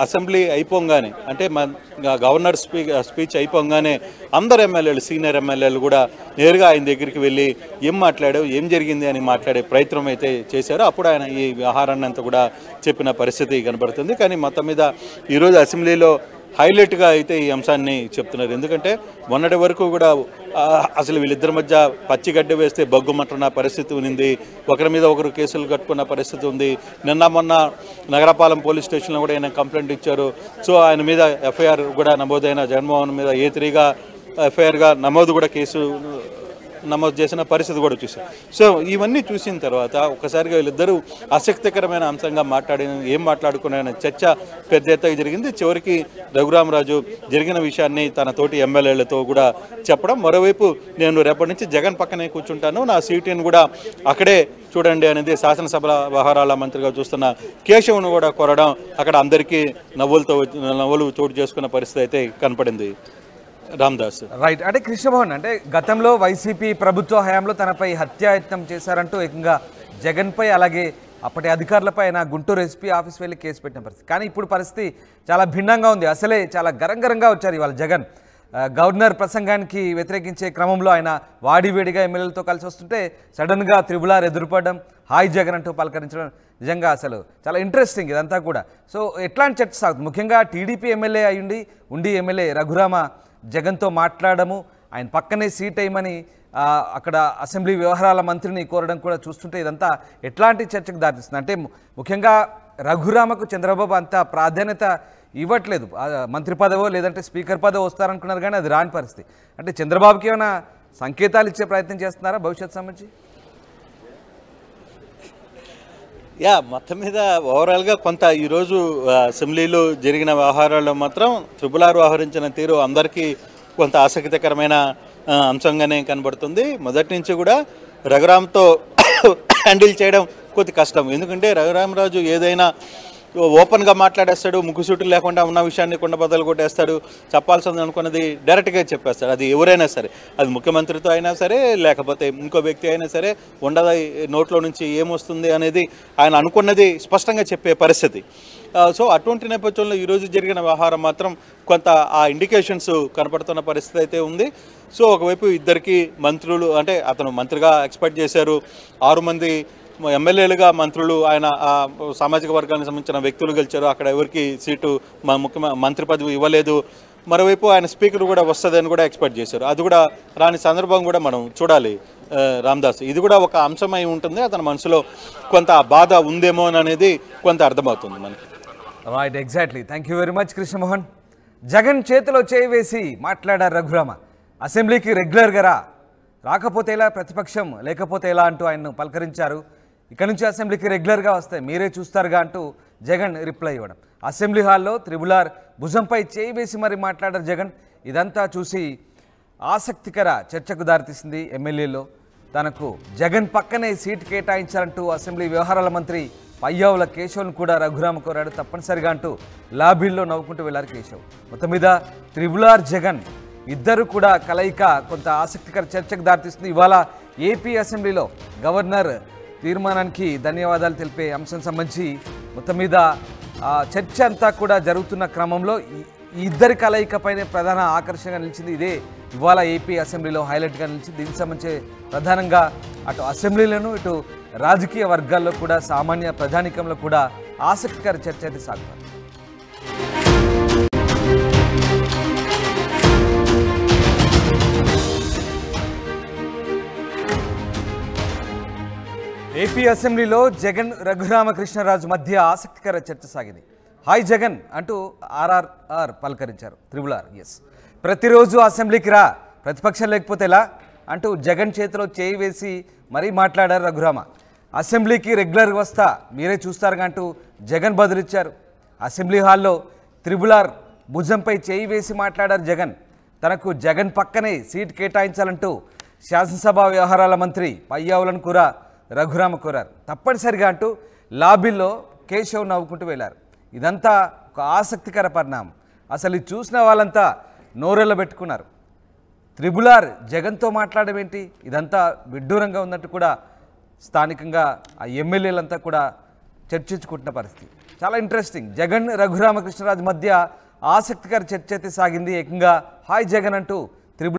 Assembly అయిపోగానే అంటే governor speech అయిపోగానే అందరు ఎమ్మెల్యేలు సీనియర్ ఎమ్మెల్యేలు కూడా నేరుగా ఆయన దగ్గరికి వెళ్ళి ఏం మాట్లాడావు ఏం జరిగింది అని మాట్లాడే ప్రయత్నం అయితే చేశారు. అప్పుడు ఆయన ఈ వ్యవహారాన్ని అంతా కూడా చెప్పిన పరిస్థితి కనబడుతుంది. కానీ మొత్తం మీద ఈరోజు అసెంబ్లీలో హైలైట్గా అయితే ఈ అంశాన్ని చెప్తున్నారు. ఎందుకంటే మొన్నటి వరకు కూడా అసలు వీళ్ళిద్దరి మధ్య పచ్చిగడ్డ వేస్తే బగ్గుమంటున్న పరిస్థితి ఉంది. ఒకరి మీద ఒకరు కేసులు కట్టుకున్న పరిస్థితి ఉంది. మొన్న నగరపాలెం పోలీస్ స్టేషన్లో కూడా ఆయన కంప్లైంట్ ఇచ్చారు. సో ఆయన మీద ఎఫ్ఐఆర్ కూడా నమోదైన జగన్మోహన్ మీద A3గా ఎఫ్ఐఆర్గా నమోదు కూడా కేసు నమోదు చేసిన పరిస్థితి కూడా చూసాం. సో ఇవన్నీ చూసిన తర్వాత ఒక్కసారిగా వీళ్ళిద్దరూ ఆసక్తికరమైన అంశంగా ఏం మాట్లాడుకున్నారనే చర్చ పెద్ద ఎత్తుగా జరిగింది. చివరికి రఘురామరాజు జరిగిన విషయాన్ని తన తోటి ఎమ్మెల్యేలతో కూడా చెప్పడం, మరోవైపు నేను రేపటి నుంచి జగన్ పక్కనే కూర్చుంటాను, నా సీటును కూడా అక్కడే చూడండి అనేది శాసనసభ వ్యవహారాల మంత్రిగా చూస్తున్న కేశవ్ను కూడా కోరడం అక్కడ అందరికీ నవ్వులు చోటు చేసుకున్న పరిస్థితి అయితే కనపడింది. రామ్దాస్ రైట్. అంటే కృష్ణమోహన్ అంటే గతంలో వైసీపీ ప్రభుత్వ హయాంలో తనపై హత్యాయత్నం చేశారంటూ ఏకంగా జగన్పై అలాగే అప్పటి అధికారులపై ఆయన గుంటూరు ఎస్పీ ఆఫీస్ వెళ్ళి కేసు పెట్టిన పరిస్థితి. కానీ ఇప్పుడు పరిస్థితి చాలా భిన్నంగా ఉంది. అసలే చాలా గరంగరంగా వచ్చారు ఇవాళ జగన్. గవర్నర్ ప్రసంగానికి వ్యతిరేకించే క్రమంలో ఆయన వాడివేడిగా ఎమ్మెల్యేలతో కలిసి వస్తుంటే సడన్గా త్రిబులార్ ఎదురుపడడం, హాయ్ జగన్ అంటూ పలకరించడం నిజంగా అసలు చాలా ఇంట్రెస్టింగ్ ఇదంతా కూడా. సో ఎట్లాంటి చర్చ సాగుతుంది? ముఖ్యంగా టీడీపీ ఎమ్మెల్యే ఉండి ఎమ్మెల్యే రఘురామ జగన్తో మాట్లాడము, ఆయన పక్కనే సీట్ అయ్యమని అక్కడ అసెంబ్లీ వ్యవహారాల మంత్రిని కోరడం కూడా చూస్తుంటే ఇదంతా ఎట్లాంటి చర్చకు దారితీస్తుంది? అంటే ముఖ్యంగా రఘురామకు చంద్రబాబు అంత ప్రాధాన్యత ఇవ్వట్లేదు. మంత్రి పదవో లేదంటే స్పీకర్ పదవో వస్తారనుకున్నారు కానీ అది రాని పరిస్థితి. అంటే చంద్రబాబుకి ఏమైనా సంకేతాలు ఇచ్చే ప్రయత్నం చేస్తున్నారా భవిష్యత్ సంబంధించి? మొత్తం మీద ఓవరాల్గా కొంత ఈరోజు అసెంబ్లీలో జరిగిన వ్యవహారాల్లో మాత్రం త్రిబులార్ వ్యవహరించిన తీరు అందరికీ కొంత ఆసక్తికరమైన అంశంగానే కనబడుతుంది. మొదటి నుంచి కూడా రఘురామ్తో హ్యాండిల్ చేయడం కొద్ది కష్టం. ఎందుకంటే రఘురామరాజు ఏదైనా ఓపెన్గా మాట్లాడేస్తాడు, ముక్కుసూటు లేకుండా ఉన్న విషయాన్ని కుండబద్దలు కొట్టేస్తాడు, చెప్పాల్సింది అనుకున్నది డైరెక్ట్గా చెప్పేస్తాడు. అది ఎవరైనా సరే, అది ముఖ్యమంత్రితో అయినా సరే లేకపోతే ఇంకో వ్యక్తి అయినా సరే, ఉండదా నోట్లో నుంచి ఏమొస్తుంది అనేది ఆయన అనుకున్నది స్పష్టంగా చెప్పే పరిస్థితి. సో అటువంటి నేపథ్యంలో ఈరోజు జరిగిన వ్యవహారం మాత్రం కొంత ఆ ఇండికేషన్స్ కనపడుతున్న పరిస్థితి అయితే ఉంది. సో ఒకవైపు ఇద్దరికి మంత్రులు అంటే అతను మంత్రిగా ఎక్స్పెక్ట్ చేశారు, 6 మంది ఎమ్మెల్యేలుగా మంత్రులు ఆయన సామాజిక వర్గానికి సంబంధించిన వ్యక్తులు గెలిచారు. అక్కడ ఎవరికి సీటు మంత్రి పదవి ఇవ్వలేదు. మరోవైపు ఆయన స్పీకర్ కూడా వస్తుందని కూడా ఎక్స్పెక్ట్ చేశారు. అది కూడా రాని సందర్భం కూడా మనం చూడాలి రామ్దాస్. ఇది కూడా ఒక అంశమై ఉంటుంది. అతని మనసులో కొంత బాధ ఉందేమో అనేది కొంత అర్థమవుతుంది మనకి. Right, exactly. Thank you very much Krishnamohan. Jagan చేతిలో చేయి వేసి మాట్లాడారు రఘురామ. అసెంబ్లీకి రెగ్యులర్గా రాకపోతే ఎలా, ప్రతిపక్షం లేకపోతే ఎలా అంటూ ఆయన్ను పలకరించారు. ఇక్కడ నుంచి అసెంబ్లీకి రెగ్యులర్గా వస్తాయి, మీరే చూస్తారుగా అంటూ జగన్ రిప్లై ఇవ్వడం. అసెంబ్లీ హాల్లో త్రిబులార్ భుజంపై చేయి వేసి మరి మాట్లాడారు జగన్. ఇదంతా చూసి ఆసక్తికర చర్చకు దారితీసింది ఎమ్మెల్యేలో. తనకు జగన్ పక్కనే సీటు కేటాయించాలంటూ అసెంబ్లీ వ్యవహారాల మంత్రి పయ్యావుల కేశవ్ను కూడా రఘురామ కోరాడు. తప్పనిసరిగా అంటూ లాబీల్లో నవ్వుకుంటూ వెళ్లారు కేశవ్. మొత్తం మీద త్రిబులార్ జగన్ ఇద్దరు కూడా కలయిక కొంత ఆసక్తికర చర్చకు దారితీస్తుంది. ఇవాళ ఏపీ అసెంబ్లీలో గవర్నర్ తీర్మానానికి ధన్యవాదాలు తెలిపే అంశం సంబంధించి మొత్తం మీద చర్చ అంతా కూడా జరుగుతున్న క్రమంలో ఈ ఇద్దరి కలయికపైనే ప్రధాన ఆకర్షణగా నిలిచింది. ఇదే ఇవాళ ఏపీ అసెంబ్లీలో హైలైట్గా నిలిచింది. దీనికి సంబంధించి ప్రధానంగా అటు అసెంబ్లీలోనూ ఇటు రాజకీయ వర్గాల్లో కూడా సామాన్య ప్రజానీకంలో కూడా ఆసక్తికర చర్చ అయితే సాగుతుంది. ఏపీ అసెంబ్లీలో జగన్ రఘురామకృష్ణరాజు మధ్య ఆసక్తికర చర్చ సాగింది. హాయ్ జగన్ అంటూ ఆర్ఆర్ఆర్ పలకరించారు త్రిబులార్. ప్రతిరోజు అసెంబ్లీకి రా, ప్రతిపక్షం లేకపోతే ఎలా అంటూ జగన్ చేతిలో చేయి వేసి మరీ మాట్లాడారు రఘురామ. అసెంబ్లీకి రెగ్యులర్గా వస్తా, మీరే చూస్తారుగా అంటూ జగన్ బదులిచ్చారు. అసెంబ్లీ హాల్లో త్రిబులార్ భుజంపై చేయి వేసి మాట్లాడారు జగన్. తనకు జగన్ పక్కనే సీట్ కేటాయించాలంటూ శాసనసభ వ్యవహారాల మంత్రి పయ్యావులను కూడా రఘురామ కోరారు. తప్పనిసరిగా అంటూ లాబీల్లో కేశవ్ నవ్వుకుంటూ వెళ్ళారు. ఇదంతా ఒక ఆసక్తికర పరిణామం. అసలు ఇది చూసిన వాళ్ళంతా నోరెళ్ళ పెట్టుకున్నారు. త్రిబులార్ జగన్తో మాట్లాడడం ఏంటి, ఇదంతా విడ్డూరంగా ఉన్నట్టు కూడా స్థానికంగా ఆ ఎమ్మెల్యేలంతా కూడా చర్చించుకుంటున్న పరిస్థితి. చాలా ఇంట్రెస్టింగ్. జగన్ రఘురామకృష్ణరాజు మధ్య ఆసక్తికర చర్చ అయితే సాగింది. ఏకంగా హాయ్ జగన్ అంటూ